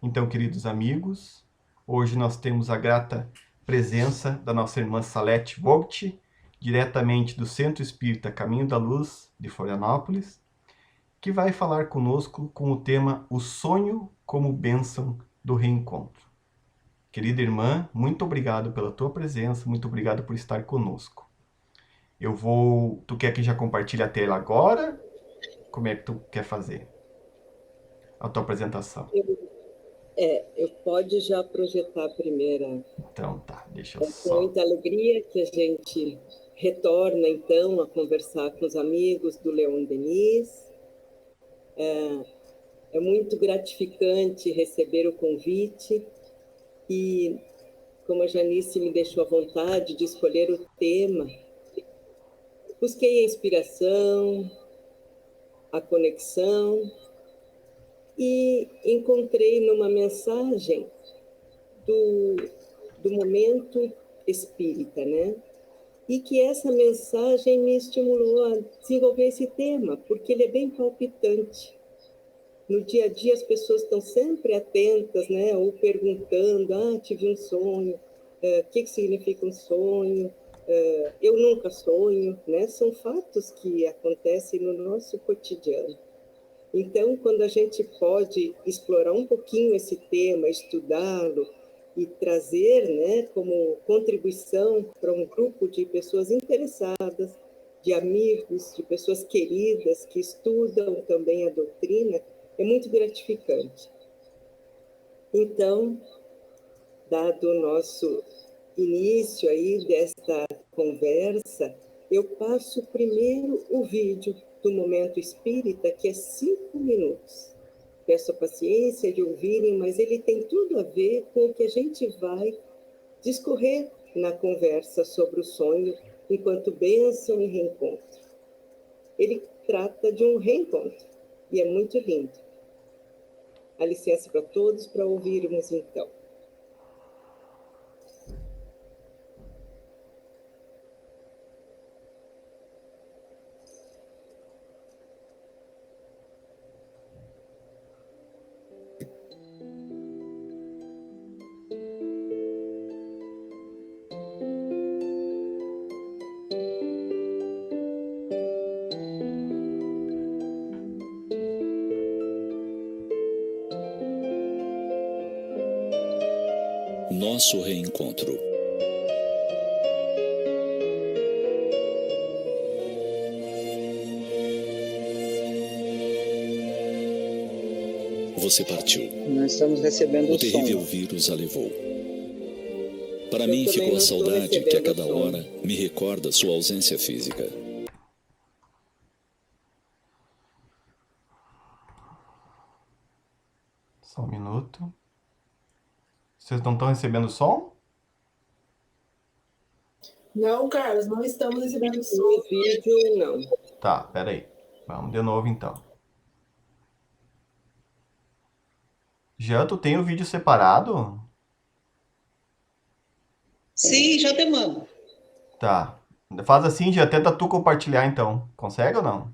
Então, queridos amigos, hoje nós temos a grata presença da nossa irmã Salete Vogt, diretamente do Centro Espírita Caminho da Luz, de Florianópolis, que vai falar conosco com o tema O Sonho como Bênção do Reencontro. Querida irmã, muito obrigado pela tua presença, muito obrigado por estar conosco. Tu quer que já compartilhe a tela agora? Como é que tu quer fazer a tua apresentação? Eu pode já projetar a primeira. Então tá, deixa eu É com só... muita alegria que a gente retorna, então, a conversar com os amigos do Leon Denis. É muito gratificante receber o convite e, como a Janice me deixou à vontade de escolher o tema, busquei a inspiração, a conexão e encontrei numa mensagem do momento espírita, né? E que essa mensagem me estimulou a desenvolver esse tema, porque ele é bem palpitante. No dia a dia as pessoas estão sempre atentas, né? Ou perguntando, tive um sonho, o que significa um sonho? Eu nunca sonho, né? São fatos que acontecem no nosso cotidiano. Então, quando a gente pode explorar um pouquinho esse tema, estudá-lo e trazer, né, como contribuição para um grupo de pessoas interessadas, de amigos, de pessoas queridas que estudam também a doutrina, é muito gratificante. Então, dado o nosso início aí desta conversa, eu passo primeiro o vídeo do Momento Espírita, que é 5 minutos. Peço a paciência de ouvirem, mas ele tem tudo a ver com o que a gente vai discorrer na conversa sobre o sonho enquanto bênção e reencontro. Ele trata de um reencontro e é muito lindo. A licença para todos para ouvirmos então. Nosso reencontro. Você partiu. Nós estamos recebendo o terrível som. vírus a levou. Para mim ficou a saudade que a cada hora me recorda sua ausência física. Só um minuto. Vocês não estão recebendo som? Não, Carlos, não estamos recebendo som. No vídeo, não. Tá, peraí. Vamos de novo então. Já tu tem o vídeo separado? Sim, já te mando. Tá. Faz assim, já tenta tu compartilhar então. Consegue ou não?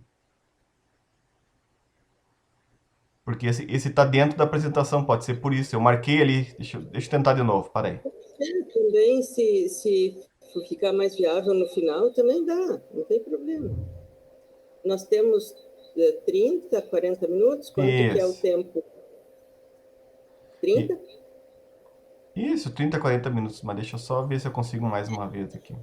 Porque esse tá dentro da apresentação, pode ser por isso. Eu marquei ali. Deixa eu tentar de novo, peraí. Também, se ficar mais viável no final, também dá, não tem problema. Nós temos 30, 40 minutos? Quanto que é o tempo? 30? Isso, 30, 40 minutos. Mas deixa eu só ver se eu consigo mais uma vez aqui.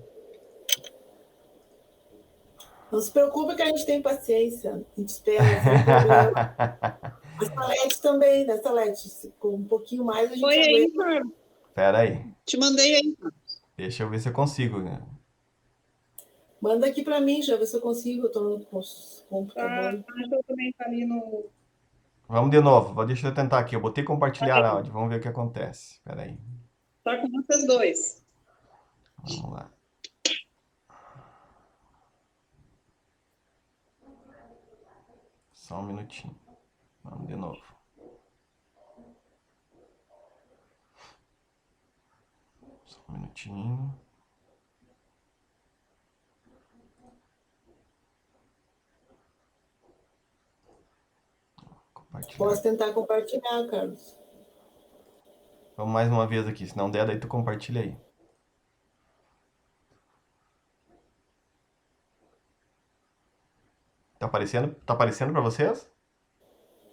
Não se preocupe que a gente tem paciência. A gente espera, sem problema. A Salete também, né, Salete? Com um pouquinho mais a gente aguenta. Pera aí. Te mandei aí. Deixa eu ver se eu consigo. Manda aqui para mim, já ver se eu consigo. Eu tô no computador. Eu também tá ali no... Vamos de novo. Deixa eu tentar aqui. Eu botei compartilhar áudio. Vamos ver o que acontece. Pera aí. Tá com vocês dois. Vamos lá. Só um minutinho. Vamos de novo. Só um minutinho. Posso tentar compartilhar, Carlos? Vamos mais uma vez aqui. Se não der, daí tu compartilha aí. Tá aparecendo para vocês?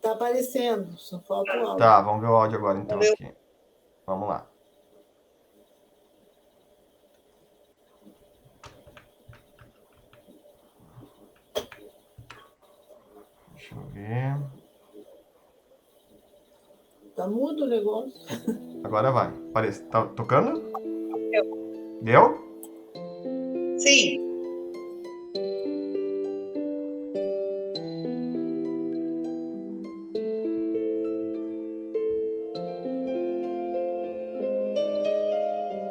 Tá aparecendo, só falta o áudio. Tá, vamos ver o áudio agora então aqui. Vamos lá. Deixa eu ver. Tá mudo o negócio. Agora vai. Tá tocando? Deu? Sim.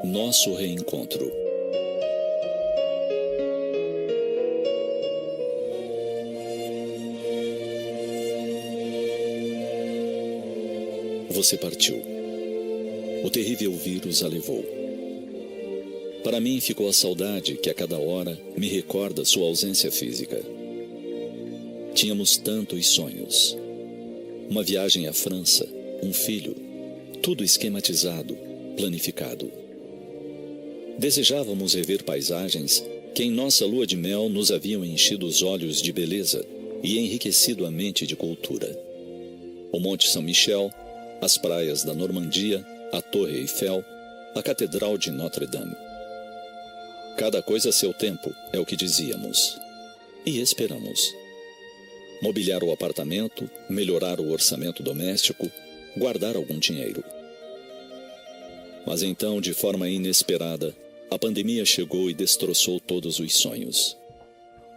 Nosso reencontro. Você partiu. O terrível vírus a levou. Para mim ficou a saudade que a cada hora me recorda sua ausência física. Tínhamos tantos sonhos. Uma viagem à França, um filho, tudo esquematizado, planificado. Desejávamos rever paisagens que em nossa lua de mel nos haviam enchido os olhos de beleza e enriquecido a mente de cultura. O Monte São Michel, as praias da Normandia, a Torre Eiffel, a Catedral de Notre-Dame. Cada coisa a seu tempo, é o que dizíamos. E esperamos. Mobiliar o apartamento, melhorar o orçamento doméstico, guardar algum dinheiro. Mas então, de forma inesperada, a pandemia chegou e destroçou todos os sonhos.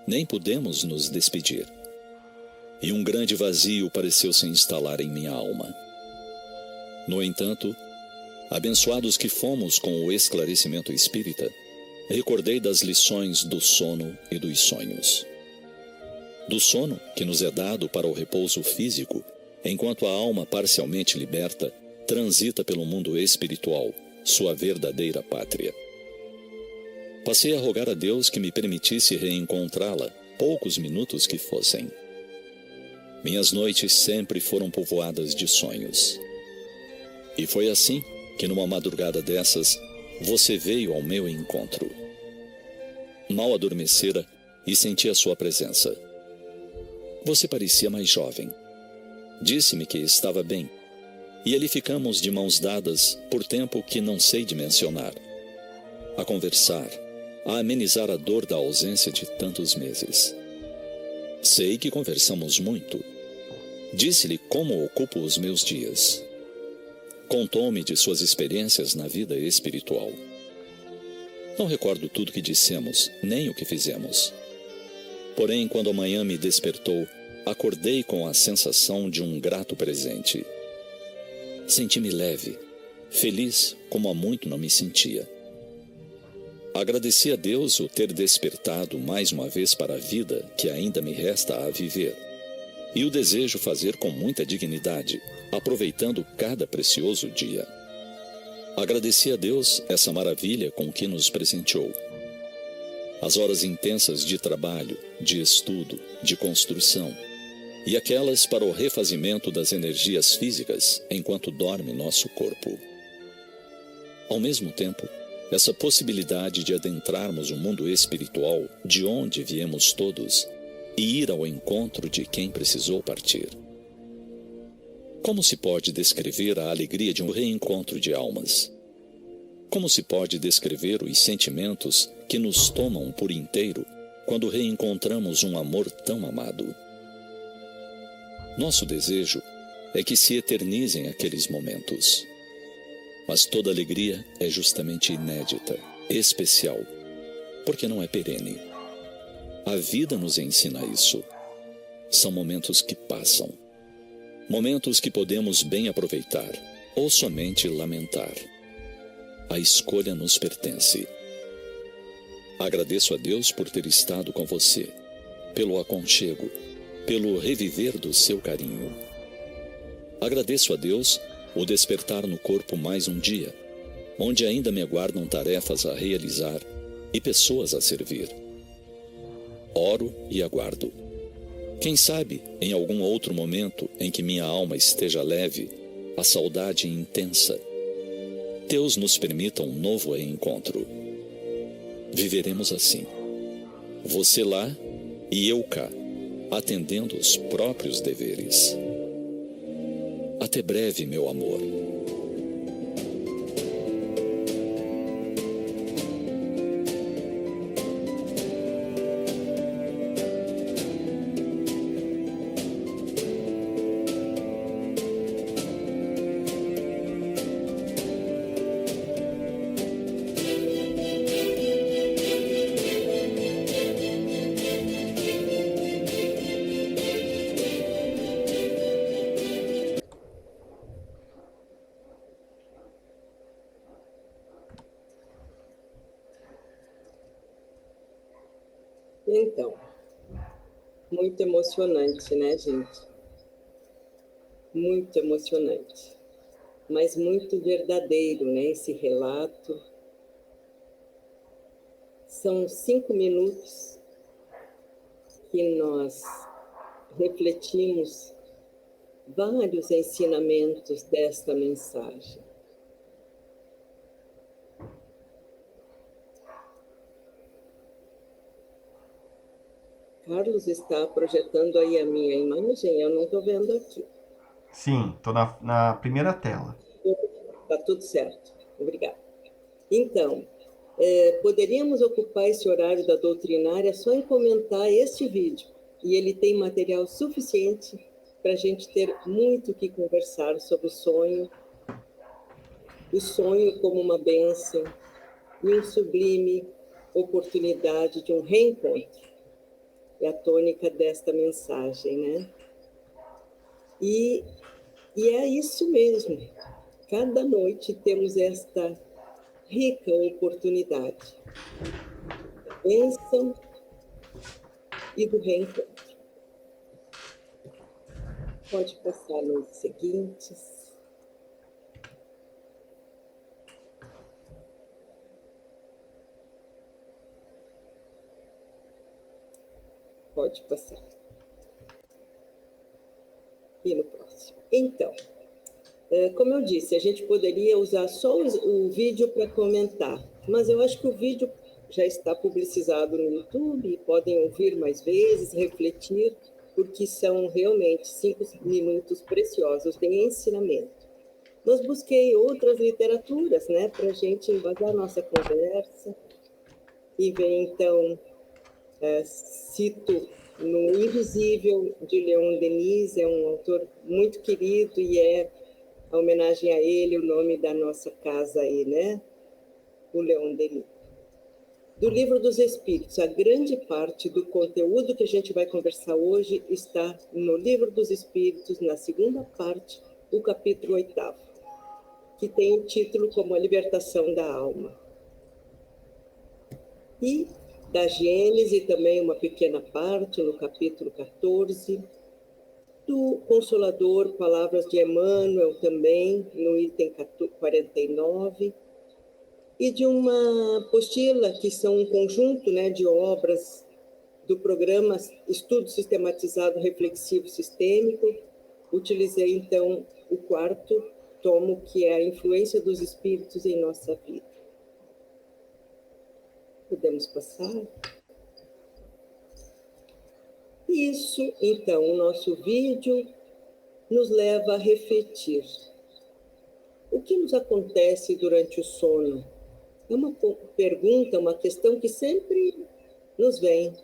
Nem pudemos nos despedir. E um grande vazio pareceu se instalar em minha alma. No entanto, abençoados que fomos com o esclarecimento espírita, recordei das lições do sono e dos sonhos. Do sono, que nos é dado para o repouso físico, enquanto a alma parcialmente liberta transita pelo mundo espiritual, sua verdadeira pátria. Passei a rogar a Deus que me permitisse reencontrá-la, poucos minutos que fossem. Minhas noites sempre foram povoadas de sonhos. E foi assim que numa madrugada dessas, você veio ao meu encontro. Mal adormecera e senti a sua presença. Você parecia mais jovem. Disse-me que estava bem. E ali ficamos de mãos dadas por tempo que não sei dimensionar. A conversar, a amenizar a dor da ausência de tantos meses. Sei que conversamos muito. Disse-lhe como ocupo os meus dias. Contou-me de suas experiências na vida espiritual. Não recordo tudo que dissemos, nem o que fizemos. Porém, quando a manhã me despertou, acordei com a sensação de um grato presente. Senti-me leve, feliz como há muito não me sentia. Agradeci a Deus o ter despertado mais uma vez para a vida que ainda me resta a viver. E o desejo fazer com muita dignidade, aproveitando cada precioso dia. Agradeci a Deus essa maravilha com que nos presenteou. As horas intensas de trabalho, de estudo, de construção, e aquelas para o refazimento das energias físicas enquanto dorme nosso corpo. Ao mesmo tempo, essa possibilidade de adentrarmos o mundo espiritual de onde viemos todos e ir ao encontro de quem precisou partir. Como se pode descrever a alegria de um reencontro de almas? Como se pode descrever os sentimentos que nos tomam por inteiro quando reencontramos um amor tão amado? Nosso desejo é que se eternizem aqueles momentos. Mas toda alegria é justamente inédita, especial, porque não é perene. A vida nos ensina isso. São momentos que passam. Momentos que podemos bem aproveitar, ou somente lamentar. A escolha nos pertence. Agradeço a Deus por ter estado com você, pelo aconchego, pelo reviver do seu carinho. Agradeço a Deus o despertar no corpo mais um dia, onde ainda me aguardam tarefas a realizar e pessoas a servir. Oro e aguardo. Quem sabe, em algum outro momento em que minha alma esteja leve, a saudade intensa, Deus nos permita um novo reencontro. Viveremos assim. Você lá e eu cá, atendendo os próprios deveres. Até breve, meu amor. Então, muito emocionante, né, gente? Muito emocionante, mas muito verdadeiro, né, esse relato. São 5 minutos que nós refletimos vários ensinamentos desta mensagem. Carlos está projetando aí a minha imagem, eu não estou vendo aqui. Sim, estou na primeira tela. Está tudo certo, obrigada. Então, poderíamos ocupar esse horário da doutrinária só em comentar este vídeo, e ele tem material suficiente para a gente ter muito o que conversar sobre o sonho como uma bênção e uma sublime oportunidade de um reencontro. É a tônica desta mensagem, né? E é isso mesmo. Cada noite temos esta rica oportunidade. Da bênção e do reencontro. Pode passar nos seguintes. Pode passar. E no próximo. Então, como eu disse, a gente poderia usar só o vídeo para comentar, mas eu acho que o vídeo já está publicizado no YouTube e podem ouvir mais vezes, refletir, porque são realmente 5 minutos preciosos de ensinamento. Mas busquei outras literaturas, né, para a gente embasar nossa conversa. E vem, então, cito no Invisível, de Leon Denis, é um autor muito querido e é a homenagem a ele, o nome da nossa casa aí, né? O Leon Denis. Do Livro dos Espíritos, a grande parte do conteúdo que a gente vai conversar hoje está no Livro dos Espíritos, na segunda parte, o capítulo 8º, que tem o título como A Libertação da Alma. E da Gênese também uma pequena parte, no capítulo 14, do Consolador, Palavras de Emmanuel também, no item 49, e de uma apostila, que são um conjunto, né, de obras do programa Estudo Sistematizado Reflexivo Sistêmico. Utilizei, então, o 4º tomo, que é a influência dos espíritos em nossa vida. Podemos passar? Isso, então, o nosso vídeo nos leva a refletir. O que nos acontece durante o sono? É uma pergunta, uma questão que sempre nos vem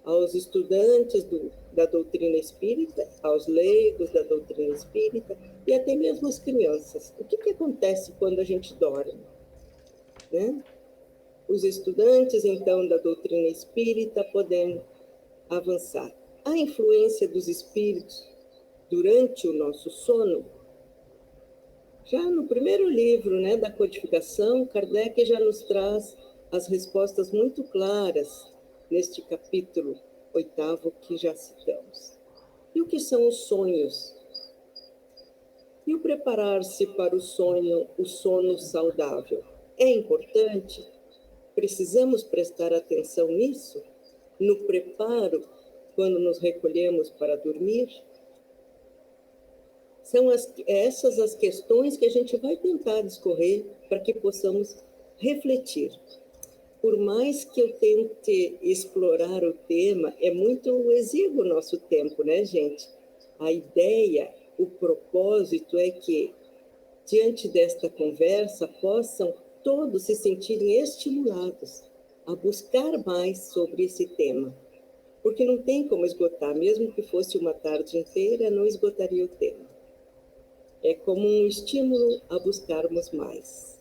aos estudantes da doutrina espírita, aos leigos da doutrina espírita e até mesmo às crianças. O que acontece quando a gente dorme? Né? Os estudantes, então, da doutrina espírita podem avançar. A influência dos espíritos durante o nosso sono. Já no primeiro livro, né, da codificação, Kardec já nos traz as respostas muito claras neste capítulo 8º que já citamos. E o que são os sonhos? E o preparar-se para o sono saudável? É importante? Precisamos prestar atenção nisso? No preparo, quando nos recolhemos para dormir? São essas as questões que a gente vai tentar discorrer para que possamos refletir. Por mais que eu tente explorar o tema, é muito exíguo o nosso tempo, né, gente? A ideia, o propósito é que, diante desta conversa, possam todos se sentirem estimulados a buscar mais sobre esse tema. Porque não tem como esgotar, mesmo que fosse uma tarde inteira, não esgotaria o tema. É como um estímulo a buscarmos mais.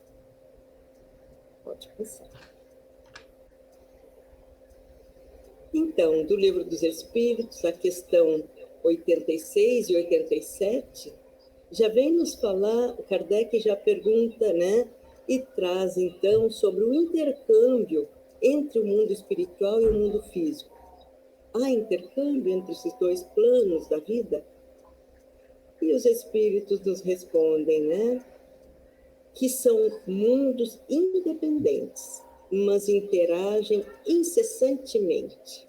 Pode passar. Então, do Livro dos Espíritos, a questão 86 e 87, já vem nos falar, Kardec já pergunta, né? E traz, então, sobre o intercâmbio entre o mundo espiritual e o mundo físico. Há intercâmbio entre esses dois planos da vida? E os espíritos nos respondem, né? Que são mundos independentes, mas interagem incessantemente.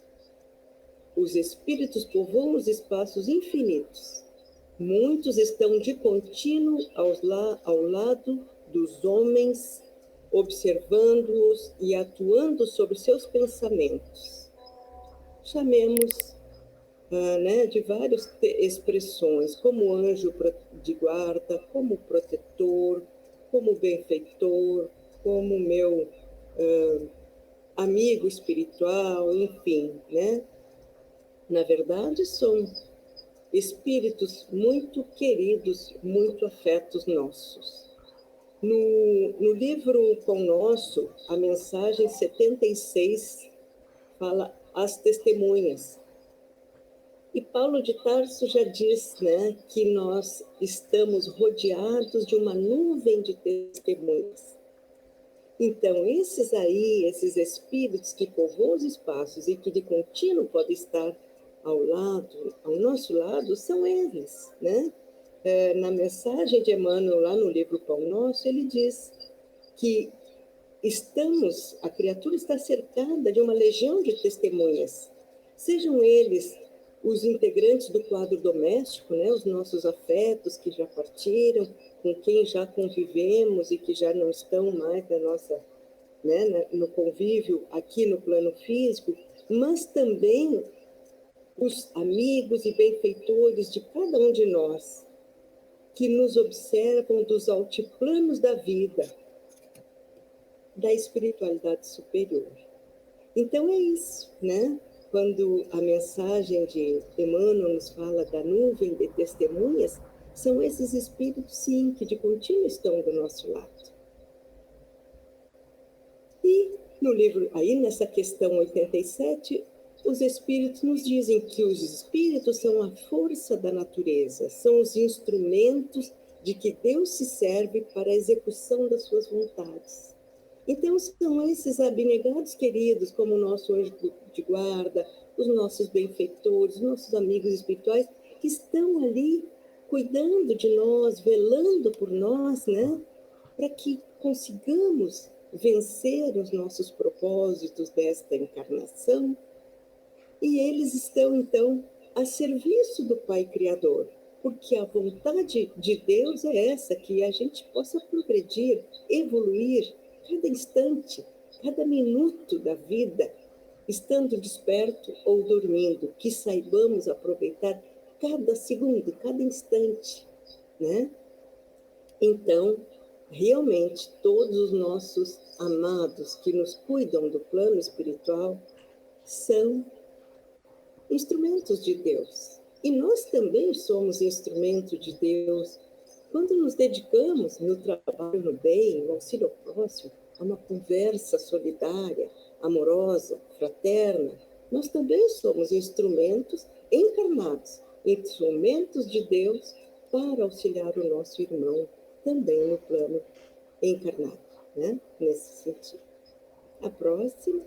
Os espíritos povoam os espaços infinitos. Muitos estão de contínuo ao lado dos homens, observando-os e atuando sobre seus pensamentos. Chamemos né, de várias expressões, como anjo de guarda, como protetor, como benfeitor, como meu amigo espiritual, enfim, né? Na verdade, são espíritos muito queridos, muito afetos nossos. No livro Pão Nosso, a mensagem 76 fala as testemunhas. E Paulo de Tarso já diz, né, que nós estamos rodeados de uma nuvem de testemunhas. Então, esses espíritos que povoam os espaços e que de contínuo podem estar ao nosso lado, são eles, né? Na mensagem de Emmanuel, lá no livro Pão Nosso, ele diz que a criatura está cercada de uma legião de testemunhas, sejam eles os integrantes do quadro doméstico, né, os nossos afetos que já partiram, com quem já convivemos e que já não estão mais né, no convívio aqui no plano físico, mas também os amigos e benfeitores de cada um de nós, que nos observam dos altiplanos da vida, da espiritualidade superior. Então é isso, né? Quando a mensagem de Emmanuel nos fala da nuvem de testemunhas, são esses espíritos, sim, que de contínuo estão do nosso lado. E no livro, aí nessa questão 87, os espíritos nos dizem que os espíritos são a força da natureza, são os instrumentos de que Deus se serve para a execução das suas vontades. Então, são esses abnegados queridos, como o nosso anjo de guarda, os nossos benfeitores, os nossos amigos espirituais, que estão ali cuidando de nós, velando por nós, né? Para que consigamos vencer os nossos propósitos desta encarnação. E eles estão, então, a serviço do Pai Criador, porque a vontade de Deus é essa, que a gente possa progredir, evoluir, cada instante, cada minuto da vida, estando desperto ou dormindo, que saibamos aproveitar cada segundo, cada instante, né? Então, realmente, todos os nossos amados que nos cuidam do plano espiritual são instrumentos de Deus. E nós também somos instrumento de Deus quando nos dedicamos no trabalho no bem, no auxílio ao próximo, a uma conversa solidária, amorosa, fraterna. Nós também somos instrumentos encarnados, instrumentos de Deus para auxiliar o nosso irmão também no plano encarnado, né? Nesse sentido. A próxima.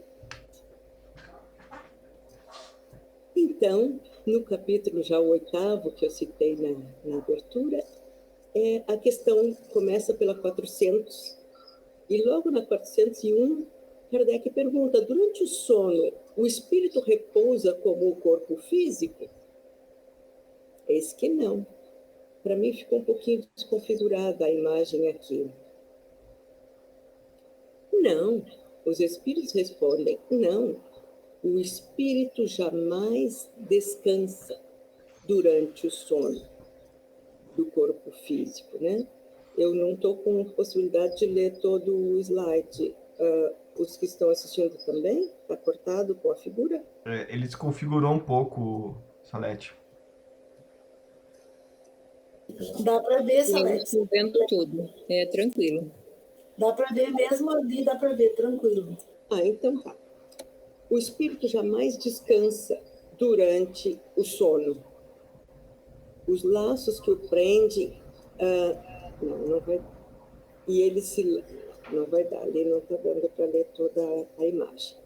Então, no capítulo já o 8º, que eu citei na abertura, a questão começa pela 400, e logo na 401, Kardec pergunta, durante o sono, o espírito repousa como o corpo físico? Eis que não. para mim ficou um pouquinho desconfigurada a imagem aqui. Não, os espíritos respondem, não. O espírito jamais descansa durante o sono do corpo físico, né? Eu não estou com possibilidade de ler todo o slide. Os que estão assistindo também? Está cortado com a figura? Ele desconfigurou um pouco, Salete. Dá para ver, Eu Salete. estou vendo tudo. É tranquilo. Dá para ver mesmo ali, dá para ver, tranquilo. Então tá. O espírito jamais descansa durante o sono. Os laços que o prendem... não vai... E ele se... Não vai dar, ali não está dando para ler toda a imagem.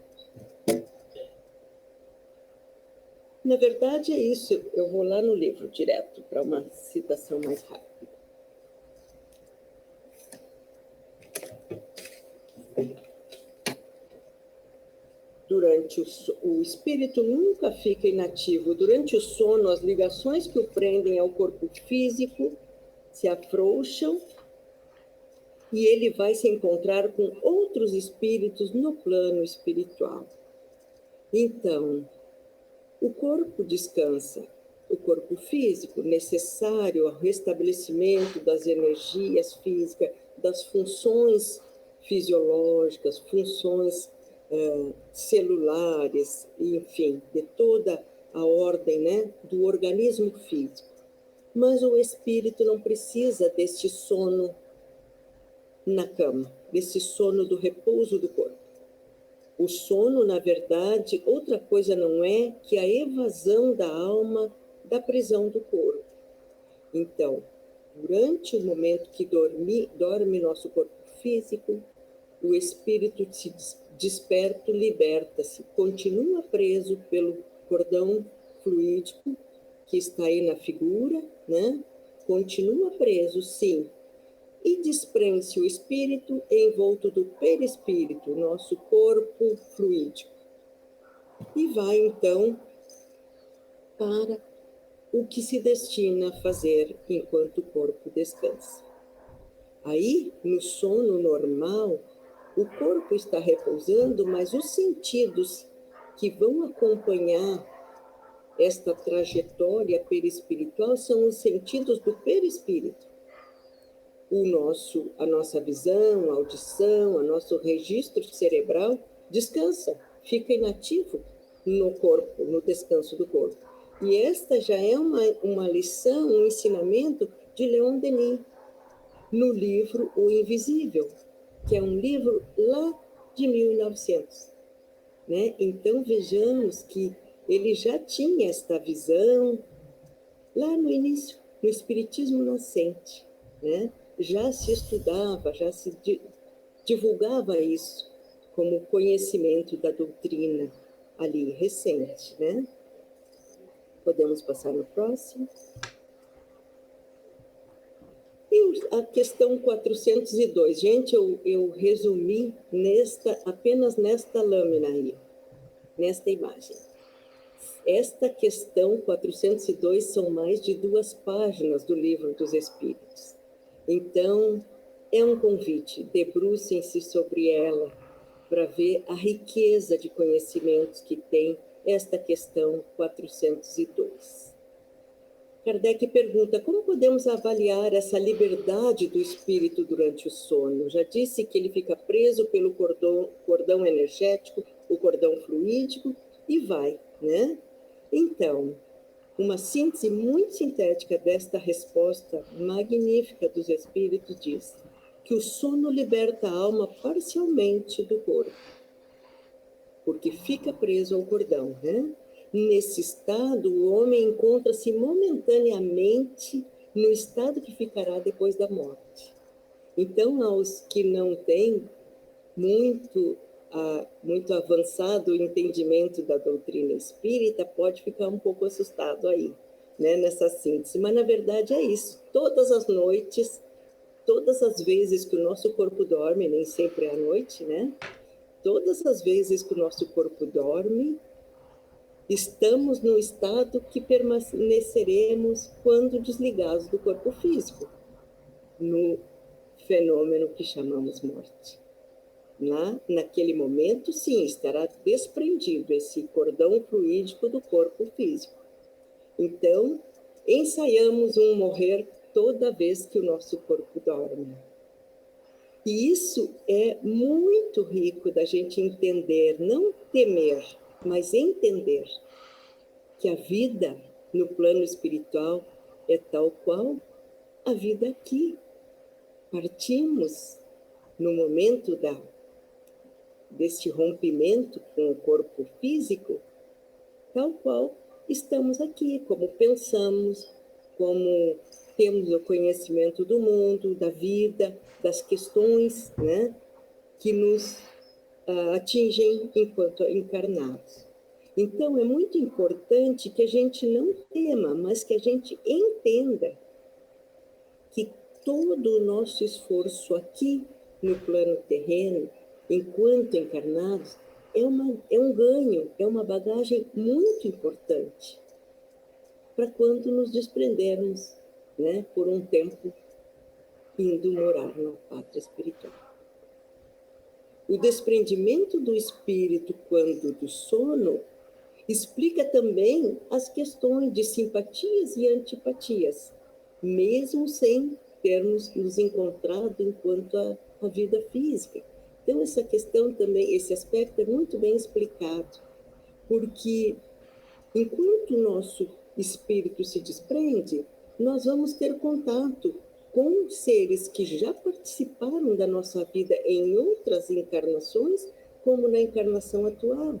Na verdade, é isso. Eu vou lá no livro direto para uma citação mais rápida. Durante o espírito nunca fica inativo. Durante o sono, as ligações que o prendem ao corpo físico se afrouxam e ele vai se encontrar com outros espíritos no plano espiritual. Então, o corpo descansa, o corpo físico, necessário ao restabelecimento das energias físicas, das funções fisiológicas, funções celulares, enfim, de toda a ordem, né, do organismo físico. Mas o espírito não precisa deste sono na cama, desse sono do repouso do corpo. O sono, na verdade, outra coisa não é que a evasão da alma da prisão do corpo. Então, durante o momento que dorme nosso corpo físico, o espírito se desperta, liberta-se, continua preso pelo cordão fluídico que está aí na figura, né? Continua preso, sim, e desprende-se o espírito envolto do perispírito, nosso corpo fluídico. E vai, então, para o que se destina a fazer enquanto o corpo descansa. Aí, no sono normal, o corpo está repousando, mas os sentidos que vão acompanhar esta trajetória perispiritual são os sentidos do perispírito. A nossa visão, a audição, o nosso registro cerebral descansa, fica inativo no corpo, no descanso do corpo. E esta já é uma lição, um ensinamento de Leon Denis, no livro O Invisível, que é um livro lá de 1900. Né? Então, vejamos que ele já tinha esta visão lá no início, no Espiritismo Nascente, né? Já se estudava, já se divulgava isso como conhecimento da doutrina ali recente, né? Podemos passar no próximo. E a questão 402, gente, eu resumi apenas nesta lâmina aí, nesta imagem. Esta questão 402 são mais de 2 páginas do Livro dos Espíritos. Então, é um convite, debrucem-se sobre ela para ver a riqueza de conhecimentos que tem esta questão 402. Kardec pergunta, como podemos avaliar essa liberdade do espírito durante o sono? Já disse que ele fica preso pelo cordão energético, o cordão fluídico, e vai, né? Então, uma síntese muito sintética desta resposta magnífica dos espíritos diz que o sono liberta a alma parcialmente do corpo, porque fica preso ao cordão, né? Nesse estado, o homem encontra-se momentaneamente no estado que ficará depois da morte. Então, aos que não têm muito avançado o entendimento da doutrina espírita, pode ficar um pouco assustado aí, né, nessa síntese. Mas, na verdade, é isso. Todas as noites, todas as vezes que o nosso corpo dorme, nem sempre é à noite, né? Todas as vezes que o nosso corpo dorme, estamos no estado que permaneceremos quando desligados do corpo físico, no fenômeno que chamamos morte. Naquele momento, sim, estará desprendido esse cordão fluídico do corpo físico. Então, ensaiamos um morrer toda vez que o nosso corpo dorme. E isso é muito rico da gente entender, não temer, mas entender que a vida no plano espiritual é tal qual a vida aqui. Partimos no momento deste rompimento com o corpo físico, tal qual estamos aqui, como pensamos, como temos o conhecimento do mundo, da vida, das questões, né, que nos atingem enquanto encarnados. Então, é muito importante que a gente não tema, mas que a gente entenda que todo o nosso esforço aqui no plano terreno, enquanto encarnados, é um ganho, é uma bagagem muito importante para quando nos desprendermos, né, por um tempo, indo morar na pátria espiritual. O desprendimento do espírito quando do sono explica também as questões de simpatias e antipatias, mesmo sem termos nos encontrado enquanto a vida física. Então, essa questão também, esse aspecto é muito bem explicado, porque enquanto o nosso espírito se desprende, nós vamos ter contato com seres que já participaram da nossa vida em outras encarnações, como na encarnação atual.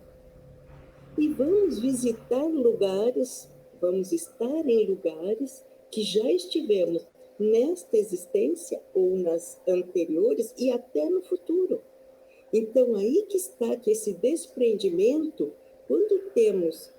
E vamos visitar lugares, vamos estar em lugares que já estivemos nesta existência ou nas anteriores e até no futuro. Então, aí que está que esse desprendimento, quando temos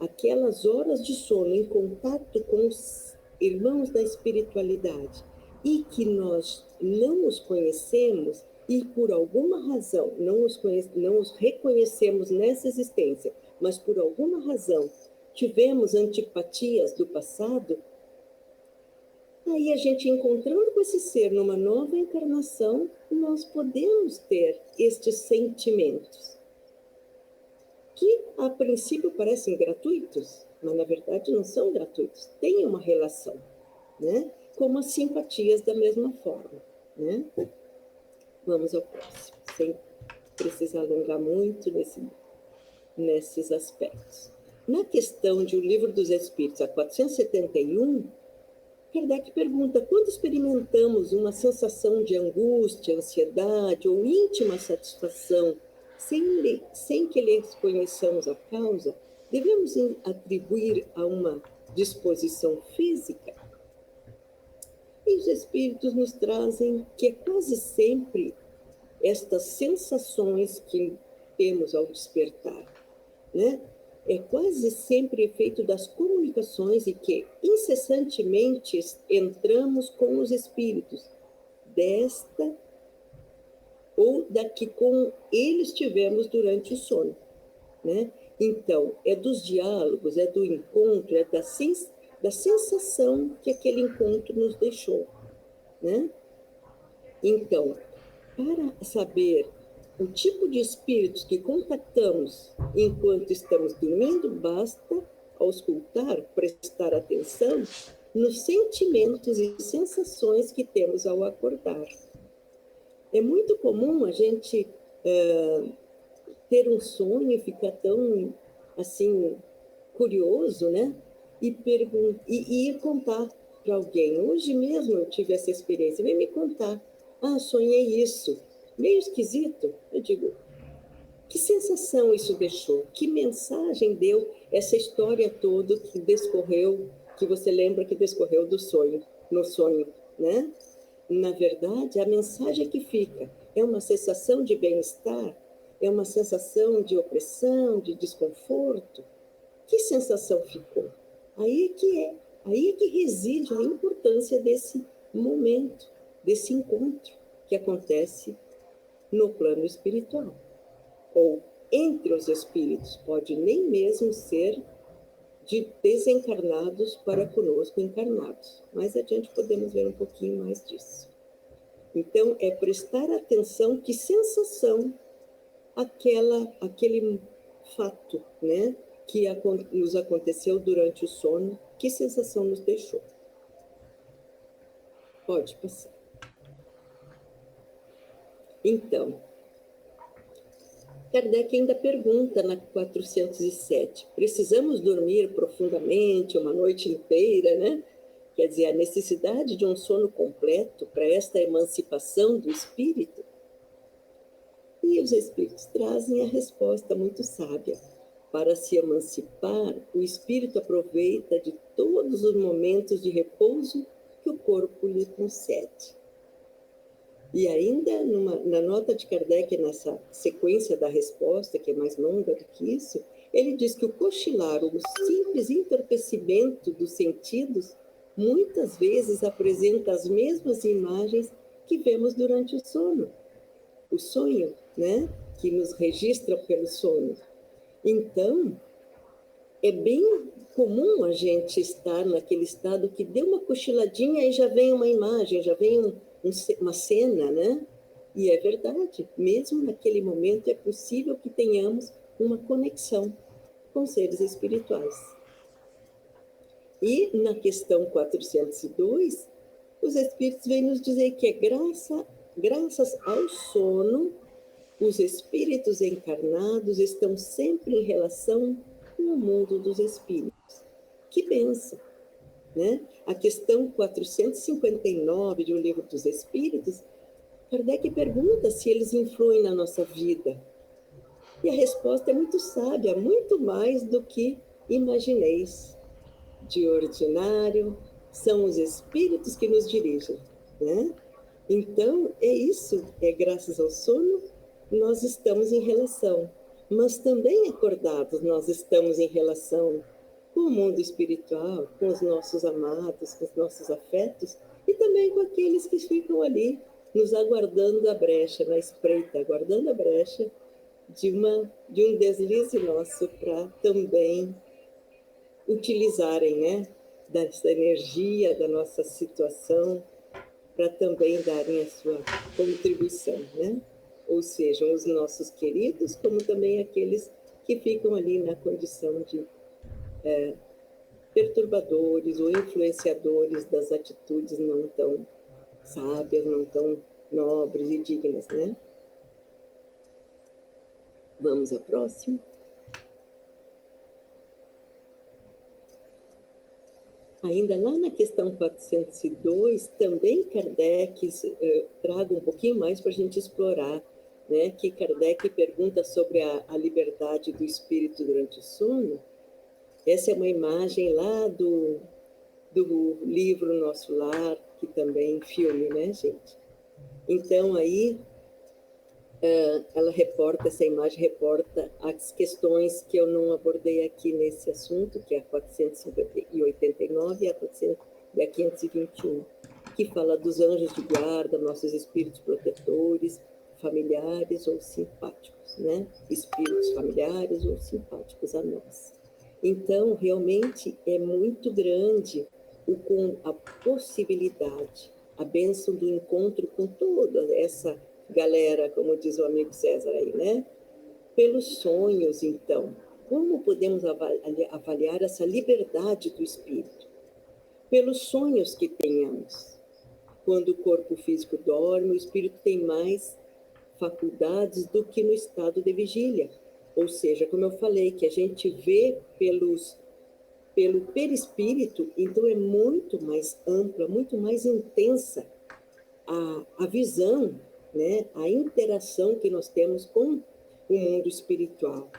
aquelas horas de sono em contato com os irmãos da espiritualidade e que nós não os conhecemos e por alguma razão não os reconhecemos nessa existência, mas por alguma razão tivemos antipatias do passado, aí a gente encontrando com esse ser numa nova encarnação, nós podemos ter estes sentimentos que a princípio parecem gratuitos, mas na verdade não são gratuitos, têm uma relação, né? Como as simpatias da mesma forma, né? Vamos ao próximo, sem precisar alongar muito nesses aspectos. Na questão de O Livro dos Espíritos, a 471, Kardec pergunta: quando experimentamos uma sensação de angústia, ansiedade ou íntima satisfação, sem que lhes conheçamos a causa, devemos atribuir a uma disposição física? E os Espíritos nos trazem que é quase sempre estas sensações que temos ao despertar, né? É quase sempre efeito das comunicações e que incessantemente entramos com os espíritos desta ou da que com eles tivemos durante o sono, né? Então, é dos diálogos, é do encontro, é da sensação que aquele encontro nos deixou, né? Então, para saber o tipo de espíritos que contactamos enquanto estamos dormindo, basta auscultar, prestar atenção nos sentimentos e sensações que temos ao acordar. É muito comum a gente ter um sonho e ficar tão, assim, curioso, né? E ir contar para alguém. Hoje mesmo eu tive essa experiência, vem me contar. Ah, sonhei isso. Meio esquisito. Eu digo, que sensação isso deixou? Que mensagem deu essa história toda que descorreu, que você lembra que descorreu do sonho, no sonho, né? Na verdade, a mensagem que fica é uma sensação de bem-estar, é uma sensação de opressão, de desconforto. Que sensação ficou? Aí é que reside a importância desse momento, desse encontro que acontece no plano espiritual, ou entre os espíritos, pode nem mesmo ser de desencarnados para conosco encarnados. Mais adiante podemos ver um pouquinho mais disso. Então, é prestar atenção que sensação aquele fato, né, que nos aconteceu durante o sono, que sensação nos deixou. Pode passar. Então, Kardec ainda pergunta na 407, precisamos dormir profundamente uma noite inteira, né? Quer dizer, a necessidade de um sono completo para esta emancipação do espírito? E os espíritos trazem a resposta muito sábia. Para se emancipar, o espírito aproveita de todos os momentos de repouso que o corpo lhe concede. E ainda, na nota de Kardec, nessa sequência da resposta, que é mais longa do que isso, ele diz que o cochilar, o simples entorpecimento dos sentidos, muitas vezes apresenta as mesmas imagens que vemos durante o sono. O sonho, né, que nos registra pelo sono. Então, é bem comum a gente estar naquele estado que deu uma cochiladinha e já vem uma imagem, já vem uma cena, né? E é verdade, mesmo naquele momento é possível que tenhamos uma conexão com seres espirituais. E na questão 402, os espíritos vêm nos dizer que é graças ao sono, os espíritos encarnados estão sempre em relação com o mundo dos espíritos. Que bênção! Né? A questão 459 de O Livro dos Espíritos, Kardec pergunta se eles influem na nossa vida. E a resposta é muito sábia, muito mais do que imagineis. De ordinário, são os espíritos que nos dirigem. Né? Então, é isso, é graças ao sono, nós estamos em relação. Mas também acordados, nós estamos em relação com o mundo espiritual, com os nossos amados, com os nossos afetos, e também com aqueles que ficam ali nos aguardando a brecha, na espreita, aguardando a brecha de um deslize nosso para também utilizarem, né, dessa energia, da nossa situação, para também darem a sua contribuição, né? Ou sejam os nossos queridos, como também aqueles que ficam ali na condição de perturbadores ou influenciadores das atitudes não tão sábias, não tão nobres e dignas, né? Vamos à próxima. Ainda lá na questão 402, também Kardec traga um pouquinho mais para a gente explorar, né? Que Kardec pergunta sobre a liberdade do espírito durante o sono. Essa é uma imagem lá do livro Nosso Lar, que também é filme, né, gente? Então, aí, essa imagem reporta as questões que eu não abordei aqui nesse assunto, que é a 489 e a 521, que fala dos anjos de guarda, nossos espíritos protetores, familiares ou simpáticos, né? Espíritos familiares ou simpáticos a nós. Então, realmente, é muito grande a possibilidade, a bênção do encontro com toda essa galera, como diz o amigo César aí, né? Pelos sonhos, então. Como podemos avaliar essa liberdade do espírito? Pelos sonhos que tenhamos. Quando o corpo físico dorme, o espírito tem mais faculdades do que no estado de vigília. Ou seja, como eu falei, que a gente vê pelo perispírito, então é muito mais ampla, muito mais intensa a visão, né? A interação que nós temos com o mundo espiritual.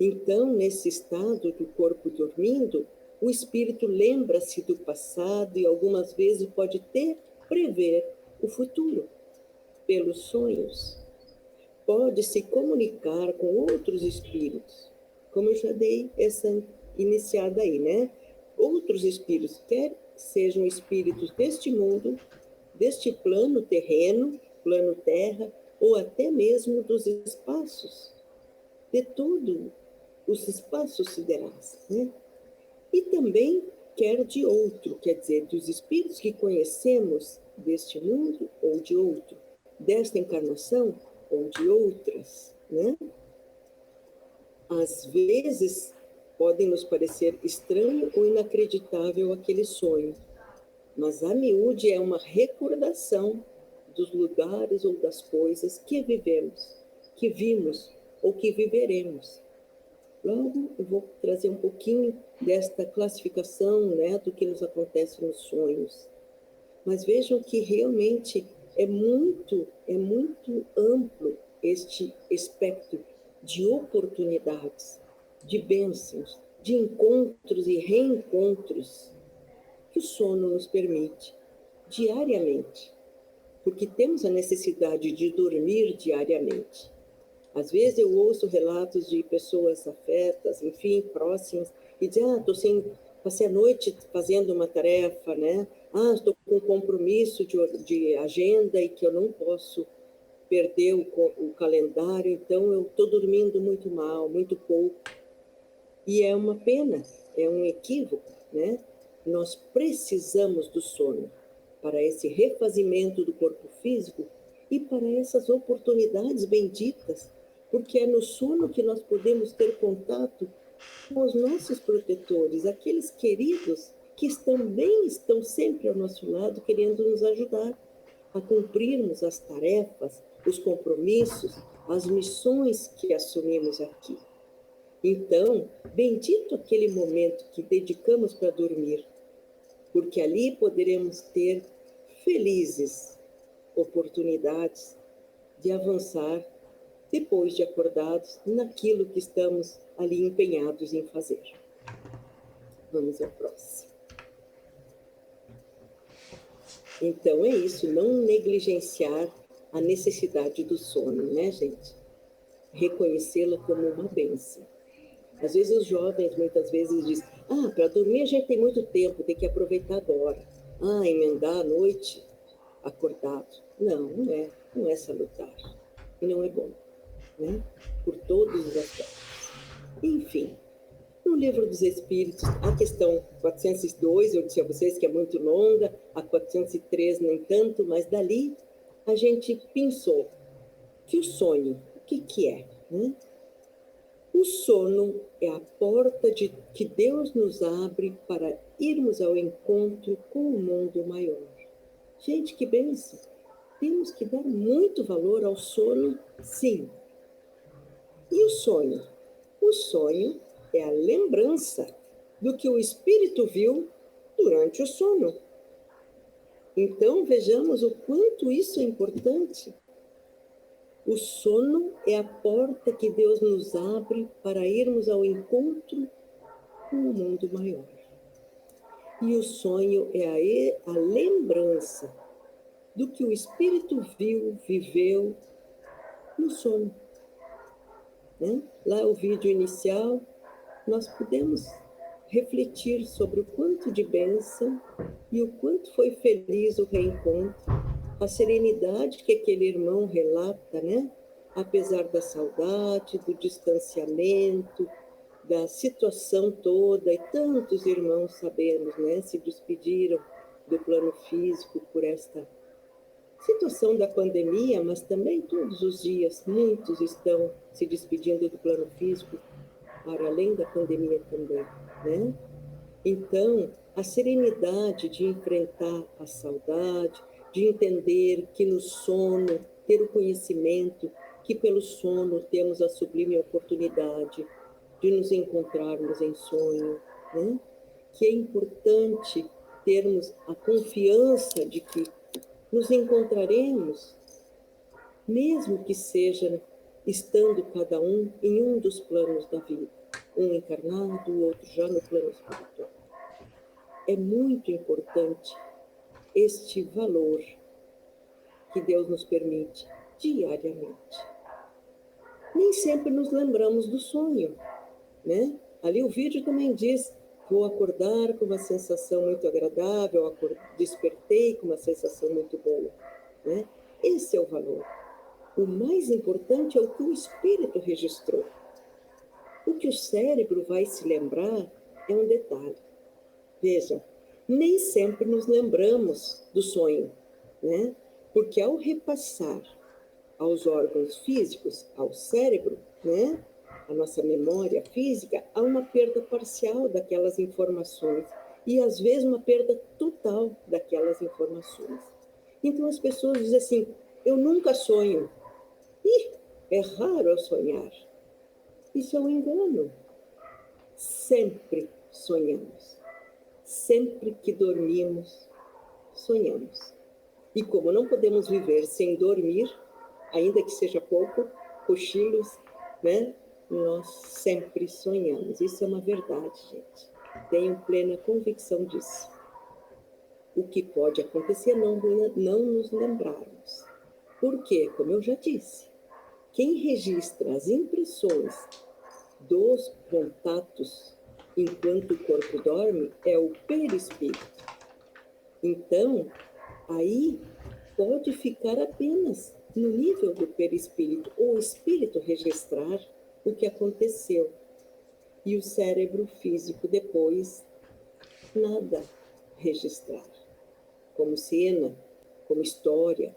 Então, nesse estado do corpo dormindo, o espírito lembra-se do passado e algumas vezes pode até prever o futuro pelos sonhos. Pode se comunicar com outros espíritos, como eu já dei essa iniciada aí, né? Outros espíritos, quer sejam espíritos deste mundo, deste plano terreno, plano terra, ou até mesmo dos espaços. de todo os espaços siderais, né? E também quer de outro, quer dizer, dos espíritos que conhecemos deste mundo ou de outro, desta encarnação ou de outras, né? Às vezes podem nos parecer estranho ou inacreditável aquele sonho, mas a miúde é uma recordação dos lugares ou das coisas que vivemos, que vimos ou que viveremos. Logo, eu vou trazer um pouquinho desta classificação, né, do que nos acontece nos sonhos. Mas vejam que realmente é muito amplo este espectro de oportunidades, de bênçãos, de encontros e reencontros que o sono nos permite diariamente, porque temos a necessidade de dormir diariamente. Às vezes eu ouço relatos de pessoas afetas, enfim, próximas, e dizem, passei a noite fazendo uma tarefa, né? Estou com um compromisso de agenda e que eu não posso perder o calendário, então eu estou dormindo muito mal, muito pouco. E é uma pena, é um equívoco, né? Nós precisamos do sono para esse refazimento do corpo físico e para essas oportunidades benditas, porque é no sono que nós podemos ter contato com os nossos protetores, aqueles queridos que também estão sempre ao nosso lado, querendo nos ajudar a cumprirmos as tarefas, os compromissos, as missões que assumimos aqui. Então, bendito aquele momento que dedicamos para dormir, porque ali poderemos ter felizes oportunidades de avançar depois de acordados naquilo que estamos ali empenhados em fazer. Vamos ao próximo. Então é isso, não negligenciar a necessidade do sono, né, gente? Reconhecê-la como uma bênção. Às vezes os jovens muitas vezes dizem, para dormir a gente tem muito tempo, tem que aproveitar agora. Emendar a noite acordado. Não é salutar. E não é bom, né? Por todos os aspectos. Enfim, no Livro dos Espíritos, a questão 402, eu disse a vocês que é muito longa, a 403 nem tanto, mas dali a gente pensou que o sonho, o que é, né? O sono é a porta que Deus nos abre para irmos ao encontro com o mundo maior. Gente, que bênção! Temos que dar muito valor ao sono, sim. E o sonho? O sonho é a lembrança do que o espírito viu durante o sono. Então, vejamos o quanto isso é importante. O sono é a porta que Deus nos abre para irmos ao encontro com o mundo maior. E o sonho é a lembrança do que o espírito viu, viveu no sono. Né? Lá o vídeo inicial, nós podemos refletir sobre o quanto de bênção e o quanto foi feliz o reencontro, a serenidade que aquele irmão relata, né? Apesar da saudade, do distanciamento, da situação toda, e tantos irmãos, sabemos, né? Se despediram do plano físico por esta situação da pandemia, mas também todos os dias muitos estão se despedindo do plano físico, para além da pandemia também, né? Então, a serenidade de enfrentar a saudade, de entender que no sono, ter o conhecimento que pelo sono temos a sublime oportunidade de nos encontrarmos em sonho, né? Que é importante termos a confiança de que nos encontraremos, mesmo que seja estando cada um em um dos planos da vida, um encarnado, o outro já no plano espiritual. É muito importante este valor que Deus nos permite diariamente. Nem sempre nos lembramos do sonho, né? Ali o vídeo também diz, vou acordar com uma sensação muito agradável, despertei com uma sensação muito boa, né? Esse é o valor. O mais importante é o que o espírito registrou. O que o cérebro vai se lembrar é um detalhe. Veja, nem sempre nos lembramos do sonho, né? Porque ao repassar aos órgãos físicos, ao cérebro, né? A nossa memória física, há uma perda parcial daquelas informações e, às vezes, uma perda total daquelas informações. Então, as pessoas dizem assim, eu nunca sonho. Ih, é raro eu sonhar. Isso é um engano. Sempre sonhamos. Sempre que dormimos, sonhamos. E como não podemos viver sem dormir, ainda que seja pouco, cochilos, né? Nós sempre sonhamos. Isso é uma verdade, gente. Tenho plena convicção disso. O que pode acontecer é não nos lembrarmos. Porque, como eu já disse, quem registra as impressões dos contatos enquanto o corpo dorme é o perispírito. Então, aí pode ficar apenas no nível do perispírito, o espírito registrar o que aconteceu. E o cérebro físico depois nada registrar. Como cena, como história,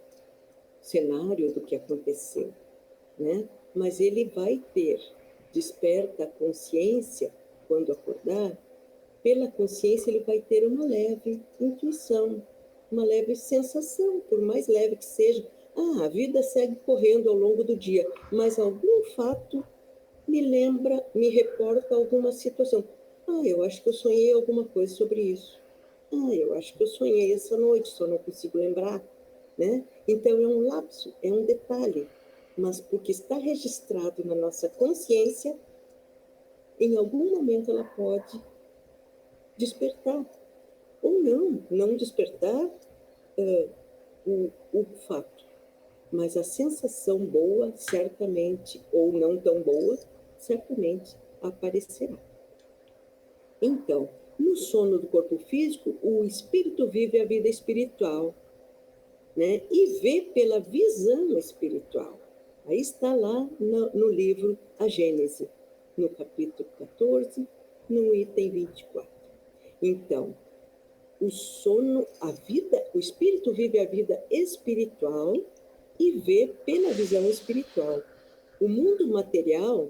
cenário do que aconteceu, né? Mas ele vai ter, desperta a consciência quando acordar, pela consciência ele vai ter uma leve intuição, uma leve sensação, por mais leve que seja. A vida segue correndo ao longo do dia, mas algum fato me lembra, me reporta alguma situação. Eu acho que eu sonhei alguma coisa sobre isso. Eu acho que eu sonhei essa noite, só não consigo lembrar, né? Então é um lapso, é um detalhe, mas porque está registrado na nossa consciência, em algum momento ela pode despertar, ou não despertar o fato, mas a sensação boa, certamente, ou não tão boa, certamente aparecerá. Então, no sono do corpo físico, o espírito vive a vida espiritual, né? E vê pela visão espiritual. Aí está lá no livro A Gênese, no capítulo 14, no item 24. Então, o sono, a vida, o espírito vive a vida espiritual e vê pela visão espiritual. O mundo material,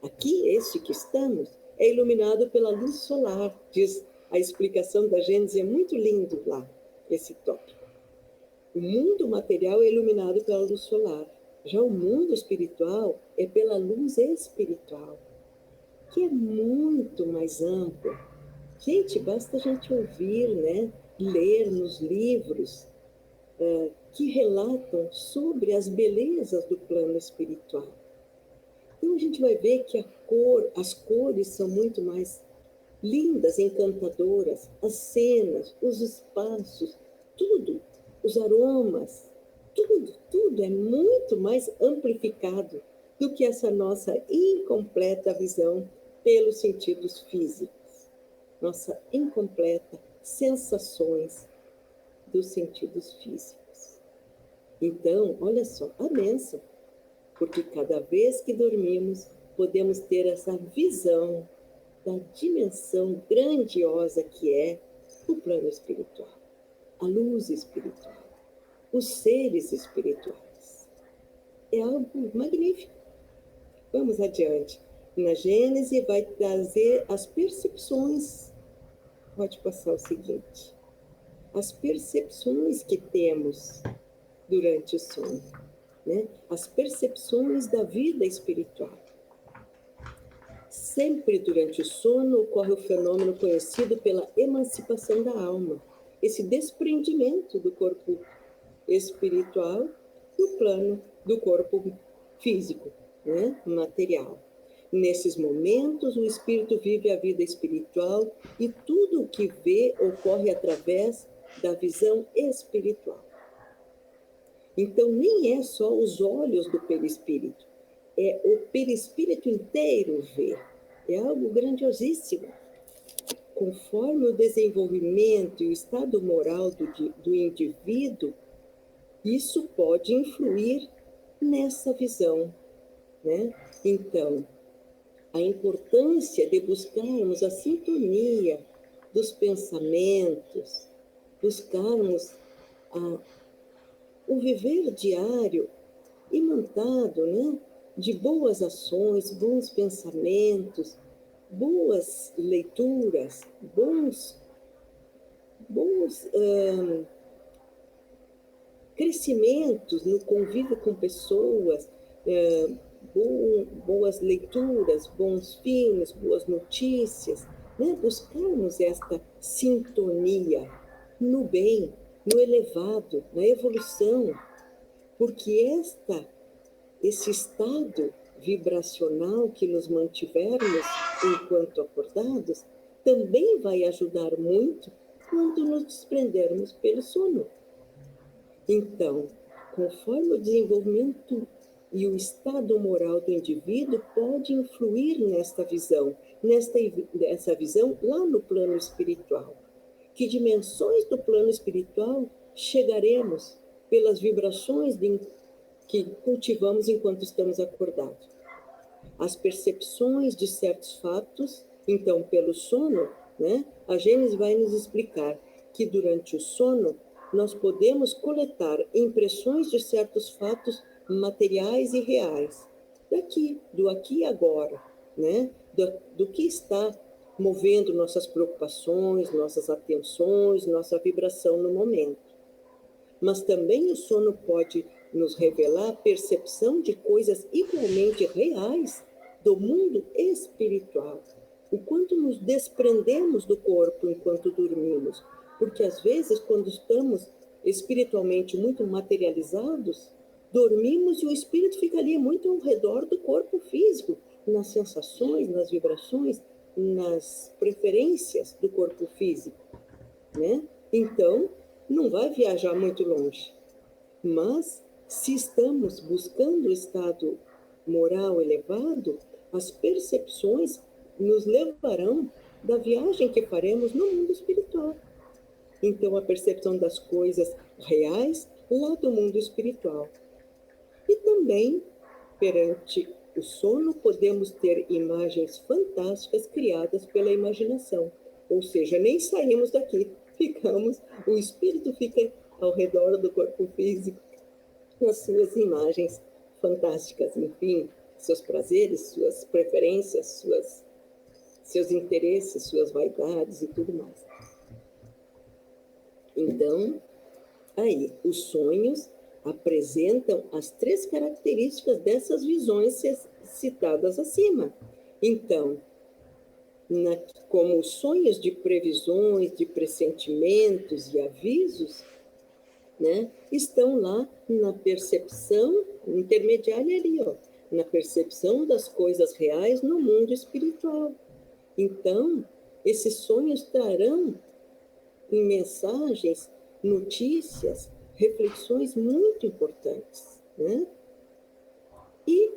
aqui, este que estamos, é iluminado pela luz solar. Diz a explicação da Gênese, é muito lindo lá, esse tópico. O mundo material é iluminado pela luz solar. Já o mundo espiritual é pela luz espiritual, que é muito mais ampla. Gente, basta a gente ouvir, né? Ler nos livros que relatam sobre as belezas do plano espiritual. Então a gente vai ver que as cores são muito mais lindas, encantadoras, as cenas, os espaços, tudo, os aromas, tudo é muito mais amplificado do que essa nossa incompleta visão pelos sentidos físicos. Nossa incompleta sensações dos sentidos físicos. Então, olha só, a bênção, porque cada vez que dormimos, podemos ter essa visão da dimensão grandiosa que é o plano espiritual, a luz espiritual, os seres espirituais. É algo magnífico. Vamos adiante. Na Gênese vai trazer as percepções. Pode passar o seguinte. As percepções que temos durante o sono, né? As percepções da vida espiritual. Sempre durante o sono ocorre o fenômeno conhecido pela emancipação da alma, esse desprendimento do corpo espiritual no plano do corpo físico, né? Material. Nesses momentos, o espírito vive a vida espiritual e tudo o que vê ocorre através da visão espiritual. Então, nem é só os olhos do perispírito, é o perispírito inteiro ver. É algo grandiosíssimo. Conforme o desenvolvimento e o estado moral do indivíduo, isso pode influir nessa visão, né? Então, a importância de buscarmos a sintonia dos pensamentos, buscarmos o viver diário imantado, né, de boas ações, bons pensamentos, boas leituras, bons crescimentos no convívio com pessoas, boas leituras, bons filmes, boas notícias, né? Buscarmos esta sintonia no bem, no elevado, na evolução, porque esse estado vibracional que nos mantivermos enquanto acordados também vai ajudar muito quando nos desprendermos pelo sono. Então, conforme o desenvolvimento e o estado moral do indivíduo pode influir nesta visão, nessa visão lá no plano espiritual. Que dimensões do plano espiritual chegaremos pelas vibrações que cultivamos enquanto estamos acordados? As percepções de certos fatos, então, pelo sono, né, a Gênesis vai nos explicar que durante o sono nós podemos coletar impressões de certos fatos materiais e reais, do aqui e agora, né? Do que está movendo nossas preocupações, nossas atenções, nossa vibração no momento. Mas também o sono pode nos revelar a percepção de coisas igualmente reais do mundo espiritual. O quanto nos desprendemos do corpo enquanto dormimos, porque às vezes, quando estamos espiritualmente muito materializados, dormimos e o espírito fica ali muito ao redor do corpo físico, nas sensações, nas vibrações, nas preferências do corpo físico, né? Então, não vai viajar muito longe. Mas, se estamos buscando o estado moral elevado, as percepções nos levarão da viagem que faremos no mundo espiritual. Então, a percepção das coisas reais lá do mundo espiritual. E também, perante o sono, podemos ter imagens fantásticas criadas pela imaginação. Ou seja, nem saímos daqui, o espírito fica ao redor do corpo físico, com as suas imagens fantásticas, enfim, seus prazeres, suas preferências, seus interesses, suas vaidades e tudo mais. Então, aí, os sonhos apresentam as 3 características dessas visões citadas acima. Então, como os sonhos de previsões, de pressentimentos e avisos, né, estão lá na percepção intermediária ali, ó, na percepção das coisas reais no mundo espiritual. Então, esses sonhos trarão em mensagens, notícias, reflexões muito importantes, né? E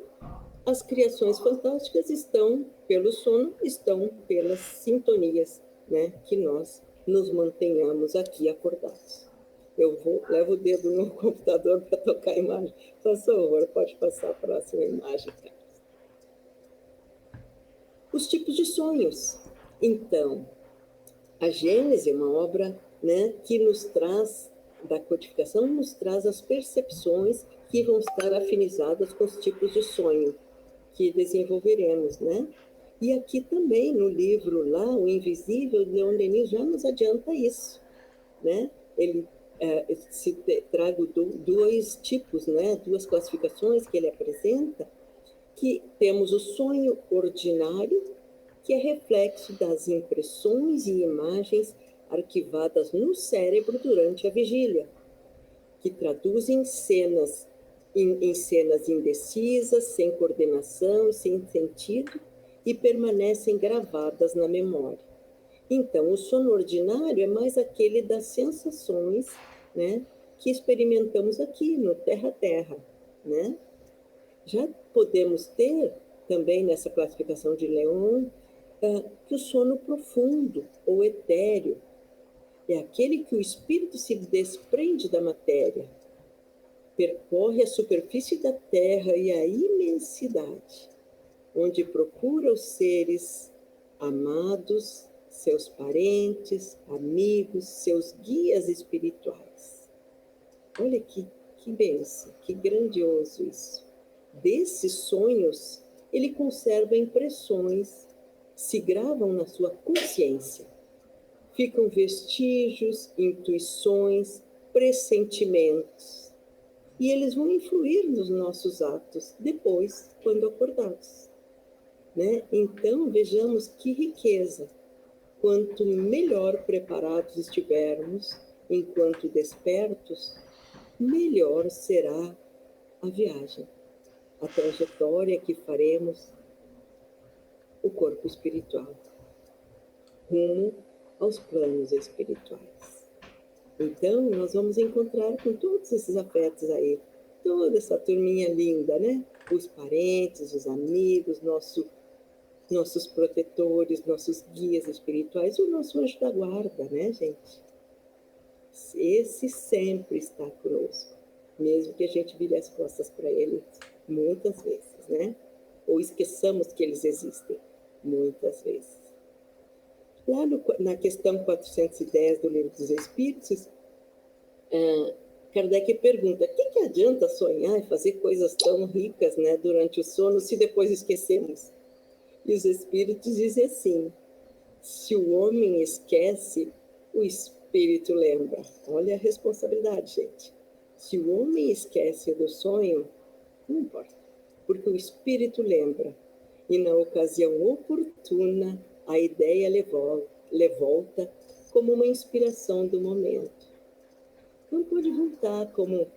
as criações fantásticas estão pelo sono, estão pelas sintonias, né? Que nós nos mantenhamos aqui acordados. Eu levo o dedo no computador para tocar a imagem. Por favor, pode passar a próxima imagem, Carlos. Os tipos de sonhos. Então, a Gênese é uma obra, né, que nos traz, da codificação, nos traz as percepções que vão estar afinizadas com os tipos de sonho que desenvolveremos, né? E aqui também, no livro lá, O Invisível, Leon Denis já nos adianta isso, né? Ele trago 2 tipos, né? 2 classificações que ele apresenta, que temos o sonho ordinário, que é reflexo das impressões e imagens arquivadas no cérebro durante a vigília, que traduzem cenas em cenas indecisas, sem coordenação, sem sentido, e permanecem gravadas na memória. Então, o sono ordinário é mais aquele das sensações, né, que experimentamos aqui no Terra-Terra, né? Já podemos ter, também nessa classificação de Leon, que o sono profundo ou etéreo é aquele que o espírito se desprende da matéria, percorre a superfície da Terra e a imensidade, onde procura os seres amados, seus parentes, amigos, seus guias espirituais. Olha que bênção, que grandioso isso. Desses sonhos, ele conserva impressões, se gravam na sua consciência. Ficam vestígios, intuições, pressentimentos. E eles vão influir nos nossos atos depois, quando acordados. Né? Então, vejamos que riqueza. Quanto melhor preparados estivermos, enquanto despertos, melhor será a viagem, a trajetória que faremos, o corpo espiritual, rumo aos planos espirituais. Então, nós vamos encontrar com todos esses afetos aí, toda essa turminha linda, né? Os parentes, os amigos, nossos protetores, nossos guias espirituais, o nosso anjo da guarda, né, gente? Esse sempre está conosco, mesmo que a gente vire as costas para ele muitas vezes, né? Ou esqueçamos que eles existem muitas vezes. Lá na questão 410 do Livro dos Espíritos, Kardec pergunta: o que adianta sonhar e fazer coisas tão ricas, né, durante o sono, se depois esquecemos? E os Espíritos dizem assim: se o homem esquece, o Espírito lembra. Olha a responsabilidade, gente. Se o homem esquece do sonho, não importa, porque o Espírito lembra. E na ocasião oportuna, a ideia lhe volta como uma inspiração do momento. Não pode voltar como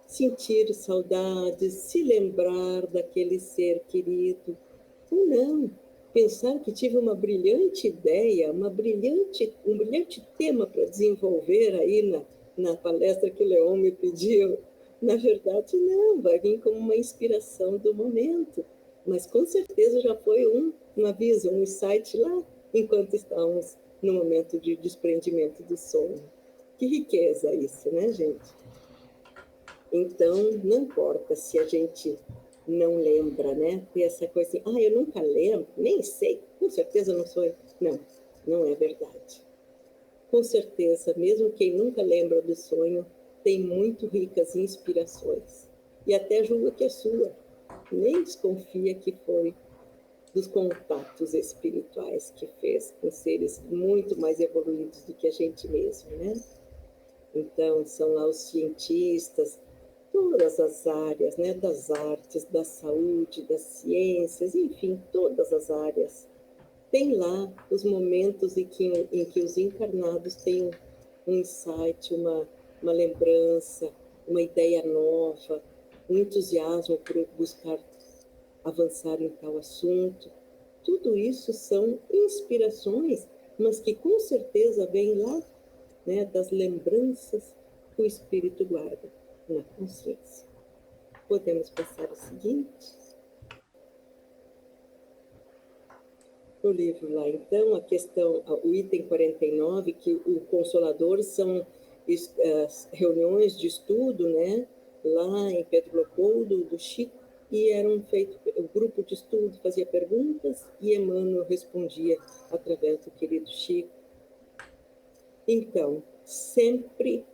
sentir saudades, se lembrar daquele ser querido. Ou não, pensar que tive uma brilhante ideia, um brilhante tema para desenvolver aí na palestra que o Leon me pediu. Na verdade, não, vai vir como uma inspiração do momento. Mas com certeza já foi um aviso, um insight lá, enquanto estávamos no momento de desprendimento do sono. Que riqueza isso, né, gente? Então, não importa se a gente não lembra, né? Tem essa coisa assim, eu nunca lembro, nem sei, com certeza não sou eu. Não, não é verdade. Com certeza, mesmo quem nunca lembra do sonho, tem muito ricas inspirações. E até julga que é sua. Nem desconfia que foi dos contatos espirituais que fez com seres muito mais evoluídos do que a gente mesmo, né? Então, são lá os cientistas, todas as áreas, né, das artes, da saúde, das ciências, enfim, todas as áreas. Tem lá os momentos em que os encarnados têm um insight, uma lembrança, uma ideia nova, um entusiasmo por buscar avançar em tal assunto. Tudo isso são inspirações, mas que com certeza vêm lá, né, das lembranças que o Espírito guarda na consciência. Podemos passar ao seguinte. No livro lá, então, a questão, o item 49, que o Consolador são as reuniões de estudo, né, lá em Pedro Leopoldo, do Chico, e eram feitos, o grupo de estudo fazia perguntas e Emmanuel respondia através do querido Chico. Então, sempre,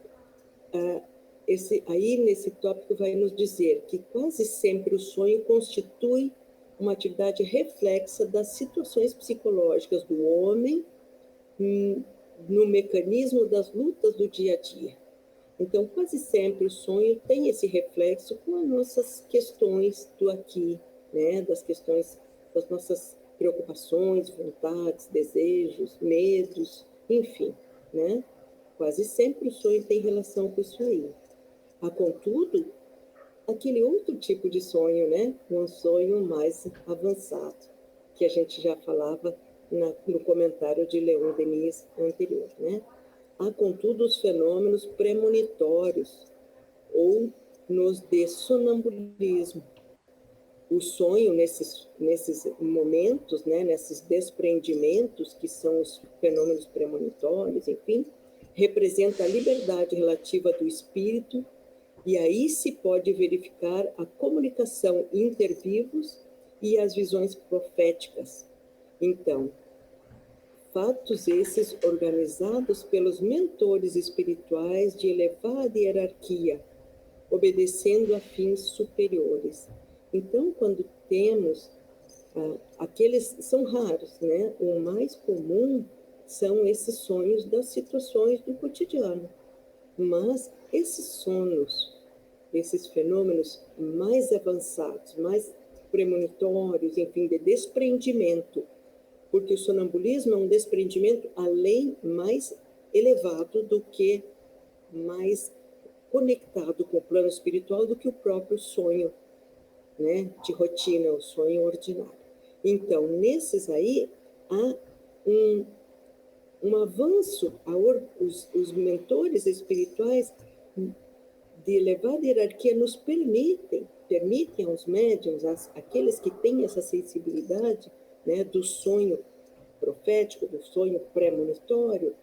aí nesse tópico vai nos dizer que quase sempre o sonho constitui uma atividade reflexa das situações psicológicas do homem no mecanismo das lutas do dia a dia. Então, quase sempre o sonho tem esse reflexo com as nossas questões do aqui, né? Das questões das nossas preocupações, vontades, desejos, medos, enfim, né? Quase sempre o sonho tem relação com isso aí. Contudo, aquele outro tipo de sonho, né? Um sonho mais avançado, que a gente já falava no comentário de Leon Denis anterior, né? Há, contudo, os fenômenos premonitórios, ou nos de sonambulismo. O sonho, nesses momentos, né, nesses desprendimentos, que são os fenômenos premonitórios, enfim, representa a liberdade relativa do espírito, e aí se pode verificar a comunicação intervivos e as visões proféticas. Então, fatos esses organizados pelos mentores espirituais de elevada hierarquia, obedecendo a fins superiores. Então, quando temos aqueles são raros, né? O mais comum são esses sonhos das situações do cotidiano. Mas esses sonhos, esses fenômenos mais avançados, mais premonitórios, enfim, de desprendimento, porque o sonambulismo é um desprendimento além mais elevado do que mais conectado com o plano espiritual do que o próprio sonho, né, de rotina, o sonho ordinário. Então, nesses aí, há um avanço, os mentores espirituais de elevada hierarquia nos permitem aos médiuns, aqueles que têm essa sensibilidade, né, do sonho profético, do sonho premonitório,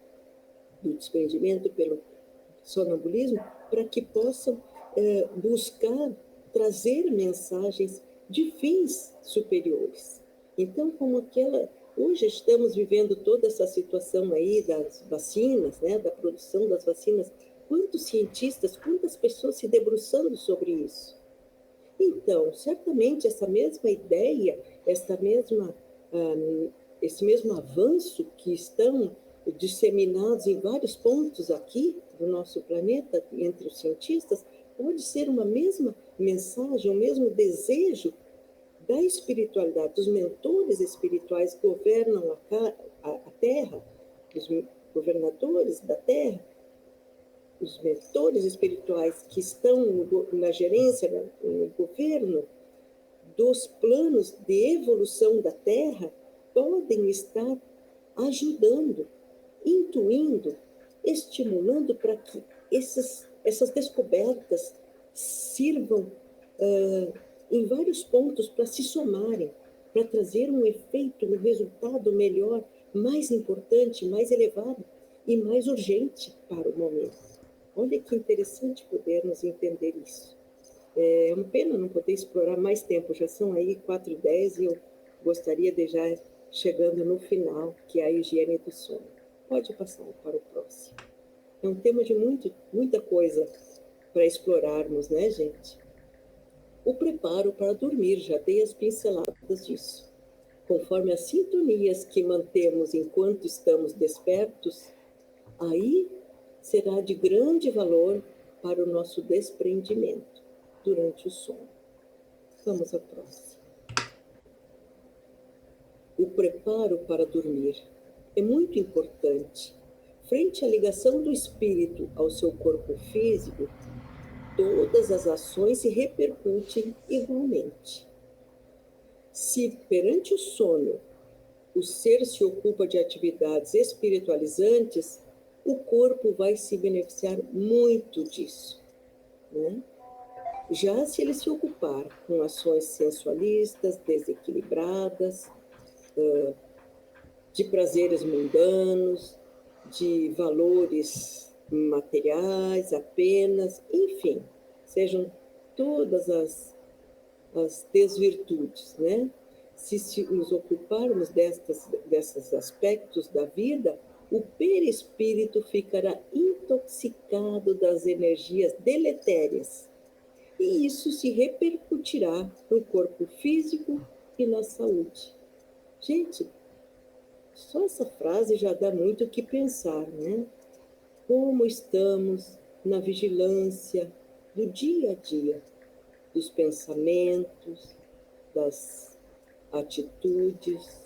do desprendimento pelo sonambulismo, para que possam buscar trazer mensagens de fins superiores. Então, hoje estamos vivendo toda essa situação aí das vacinas, né, da produção das vacinas, quantos cientistas, quantas pessoas se debruçando sobre isso. Então, certamente essa mesma ideia, esse mesmo avanço que estão disseminados em vários pontos aqui do nosso planeta, entre os cientistas, pode ser uma mesma mensagem, o mesmo desejo da espiritualidade, dos mentores espirituais que governam a Terra, os governadores da Terra, os mentores espirituais que estão na gerência, no governo dos planos de evolução da Terra, podem estar ajudando, intuindo, estimulando para que essas descobertas sirvam em vários pontos para se somarem, para trazer um efeito, um resultado melhor, mais importante, mais elevado e mais urgente para o momento. Olha que interessante podermos entender isso. É uma pena não poder explorar mais tempo, já são aí 4h10 e eu gostaria de já chegando no final, que é a higiene do sono. Pode passar para o próximo. É um tema de muita coisa para explorarmos, né, gente? O preparo para dormir, já dei as pinceladas disso. Conforme as sintonias que mantemos enquanto estamos despertos, aí será de grande valor para o nosso desprendimento durante o sono. Vamos à próxima. O preparo para dormir é muito importante. Frente à ligação do espírito ao seu corpo físico, todas as ações se repercutem igualmente. Se, perante o sono, o ser se ocupa de atividades espiritualizantes, o corpo vai se beneficiar muito disso, né? Já se ele se ocupar com ações sensualistas, desequilibradas, de prazeres mundanos, de valores materiais apenas, enfim, sejam todas as desvirtudes, né? Se nos ocuparmos desses aspectos da vida, o perispírito ficará intoxicado das energias deletérias. E isso se repercutirá no corpo físico e na saúde. Gente, só essa frase já dá muito o que pensar, né? Como estamos na vigilância do dia a dia, dos pensamentos, das atitudes,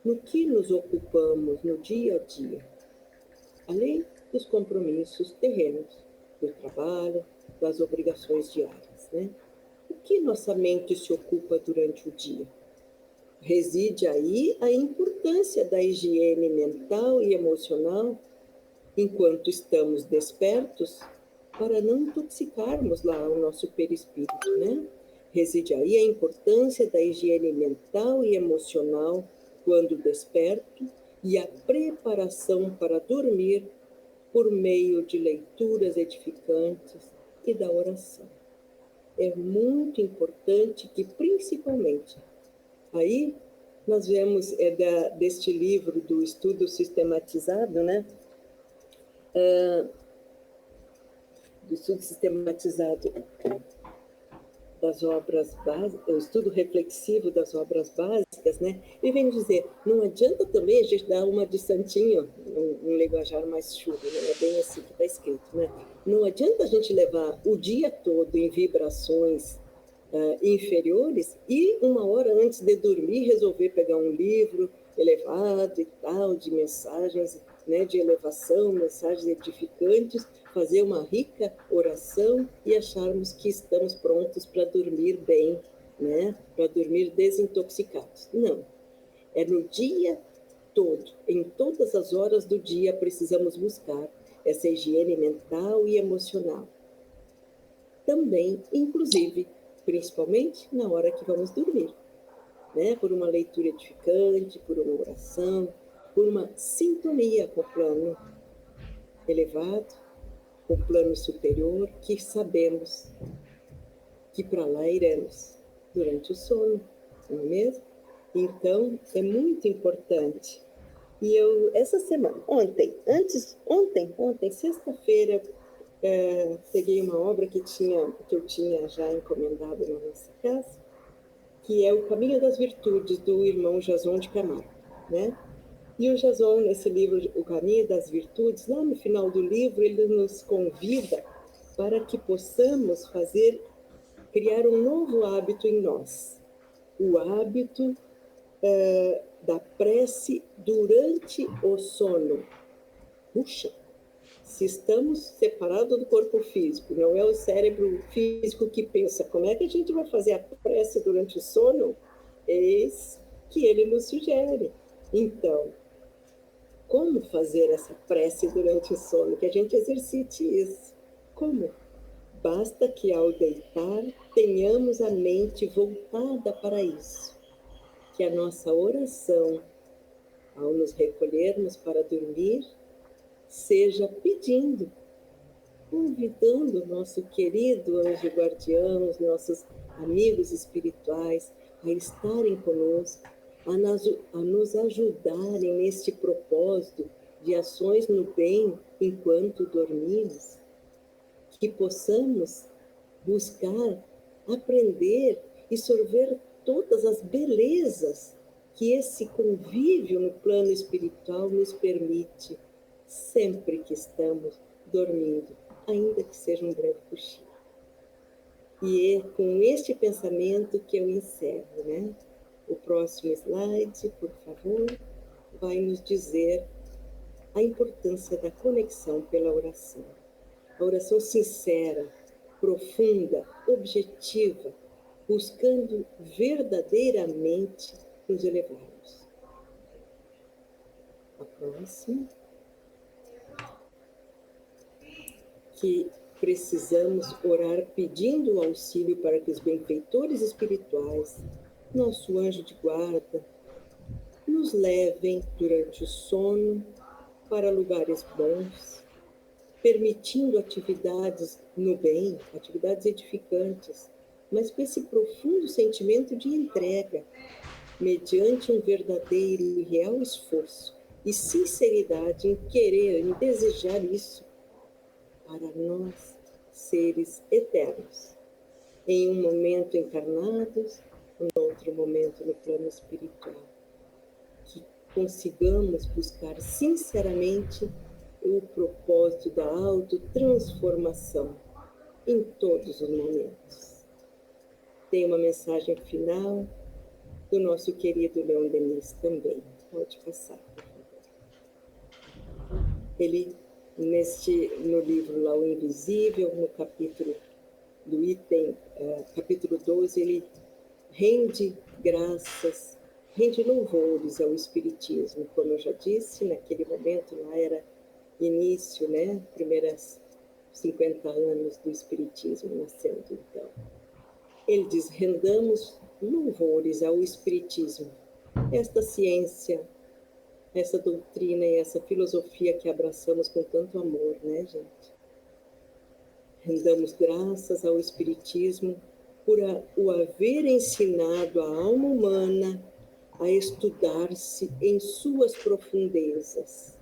no que nos ocupamos no dia a dia, além dos compromissos terrenos, do trabalho, das obrigações diárias, né? O que nossa mente se ocupa durante o dia? Reside aí a importância da higiene mental e emocional enquanto estamos despertos, para não intoxicarmos lá o nosso perispírito, né? Reside aí a importância da higiene mental e emocional quando desperto e a preparação para dormir por meio de leituras edificantes e da oração. é muito importante que, principalmente, aí nós vemos deste livro do estudo sistematizado, né? Do estudo sistematizado das obras básicas, o estudo reflexivo das obras básicas, né? Ele vem dizer, não adianta também a gente dar uma de santinho, um linguajar mais chulo, não é bem assim que está escrito, né? Não adianta a gente levar o dia todo em vibrações inferiores e 1 hora antes de dormir resolver pegar um livro elevado e tal, de mensagens, né, de elevação, mensagens edificantes, fazer uma rica oração e acharmos que estamos prontos para dormir bem, né, para dormir desintoxicados. Não. É no dia todo, em todas as horas do dia, precisamos buscar essa higiene mental e emocional. Também, inclusive, principalmente na hora que vamos dormir, né? Por uma leitura edificante, por uma oração, por uma sintonia com o plano elevado, com o plano superior, que sabemos que para lá iremos durante o sono, não é mesmo? Então, é muito importante. E eu, essa semana, ontem, sexta-feira, peguei uma obra que eu tinha já encomendado na nossa casa, que é O Caminho das Virtudes, do irmão Jason de Camargo, né? E o Jason, nesse livro, O Caminho das Virtudes, lá no final do livro, ele nos convida para que possamos criar um novo hábito em nós. O hábito da prece durante o sono. Puxa, se estamos separados do corpo físico, não é o cérebro físico que pensa, como é que a gente vai fazer a prece durante o sono? Eis que ele nos sugere. Então, como fazer essa prece durante o sono? Que a gente exercite isso. Como? Basta que ao deitar tenhamos a mente voltada para isso. Que a nossa oração, ao nos recolhermos para dormir, seja pedindo, convidando o nosso querido anjo guardião, os nossos amigos espirituais a estarem conosco, a nos ajudarem neste propósito de ações no bem enquanto dormimos, que possamos buscar, aprender e sorver todas as belezas que esse convívio no plano espiritual nos permite, sempre que estamos dormindo, ainda que seja um breve cochilo. E é com este pensamento que eu encerro, né? O próximo slide, por favor, vai nos dizer a importância da conexão pela oração. A oração sincera, profunda, objetiva, buscando verdadeiramente nos elevarmos. A próxima. Que precisamos orar pedindo o auxílio para que os benfeitores espirituais, nosso anjo de guarda, nos levem durante o sono para lugares bons, permitindo atividades no bem, atividades edificantes, mas com esse profundo sentimento de entrega, mediante um verdadeiro e real esforço e sinceridade em querer, em desejar isso para nós, seres eternos, em um momento encarnados, em outro momento no plano espiritual. Que consigamos buscar sinceramente o propósito da autotransformação em todos os momentos. Tem uma mensagem final do nosso querido Leon Denis também. Pode passar, por favor. Ele, no livro lá, O Invisível, no capítulo do item, capítulo 12, ele rende graças, rende louvores ao Espiritismo. Como eu já disse, naquele momento lá era início, né? Primeiras 50 anos do Espiritismo nascendo, então. Ele diz, rendamos louvores ao Espiritismo, esta ciência, essa doutrina e essa filosofia que abraçamos com tanto amor, né, gente? Rendamos graças ao Espiritismo por o haver ensinado a alma humana a estudar-se em suas profundezas,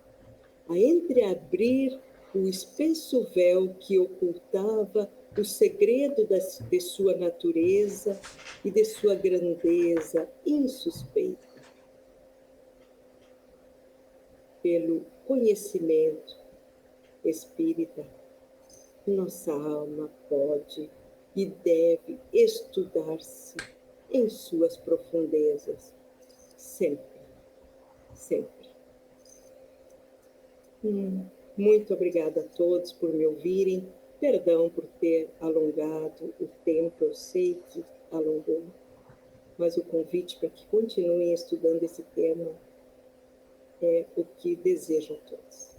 a entreabrir o espesso véu que ocultava o segredo de sua natureza e de sua grandeza insuspeita. Pelo conhecimento espírita, nossa alma pode e deve estudar-se em suas profundezas, sempre, sempre. Muito obrigada a todos por me ouvirem. Perdão por ter alongado o tempo, eu sei que alongou, mas o convite para que continuem estudando esse tema é o que desejo a todos.